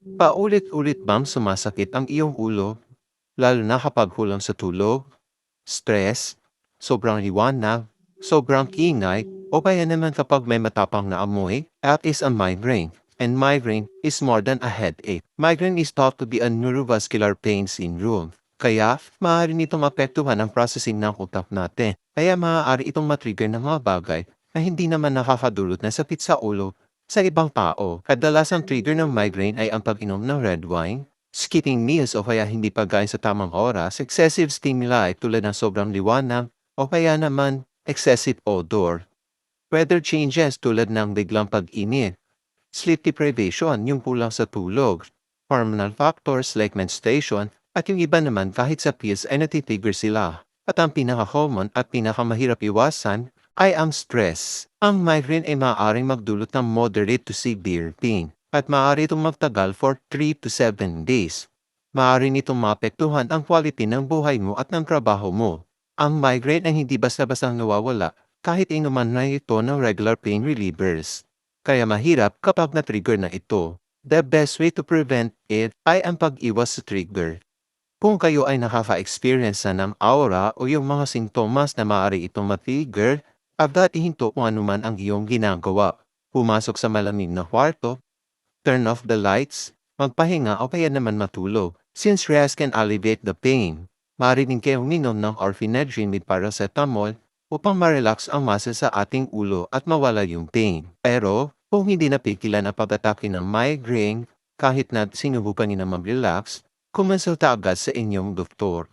Paulit-ulit bang sumasakit ang iyong ulo, lalo na kapag kulang sa tulog, stress, sobrang liwanag, sobrang ingay, o kaya naman kapag may matapang na amoy? That is a migraine. And migraine is more than a headache. Migraine is thought to be a neurovascular pain syndrome. Kaya, maaari nitong apektuhan ang processing ng utak natin. Kaya maaari itong matrigger ng mga bagay na hindi naman nakakadulot ng sakit sa ulo sa ibang tao. Kadalasang trigger ng migraine ay ang pag-inom ng red wine, skipping meals o kaya hindi pagkain sa tamang oras, excessive stimuli tulad ng sobrang liwanag o kaya naman excessive odor, weather changes tulad ng biglang pag-init, sleep deprivation, yung kulang sa tulog, hormonal factors like menstruation, at yung iba naman kahit sa pills ay natitrigger sila. At ang pinaka-common at pinakamahirap iwasan ay ang stress. Ang migraine ay maaaring magdulot ng moderate to severe pain at maaari itong magtagal for 3 to 7 days. Maaari nitong maapektuhan ang quality ng buhay mo at ng trabaho mo. Ang migraine ay hindi basta-bastang nawawala kahit inuman na ito ng regular pain relievers. Kaya mahirap kapag na-trigger na ito. The best way to prevent it ay ang pag-iwas sa trigger. Kung kayo ay nakaka-experience na ng aura o yung mga sintomas na maaari itong ma-trigger, agad ihinto kung anuman ang iyong ginagawa. Pumasok sa malamig na kwarto, turn off the lights, magpahinga o kaya naman matulog. Since rest can alleviate the pain, maaari din kayong minom ng orphanedrine with paracetamol upang ma-relax ang muscle sa ating ulo at mawala yung pain. Pero, kung hindi napigilan ang pag-atake ng migraine, kahit na sinubukan niyo na mag-relax, kumonsulta agad sa inyong doktor.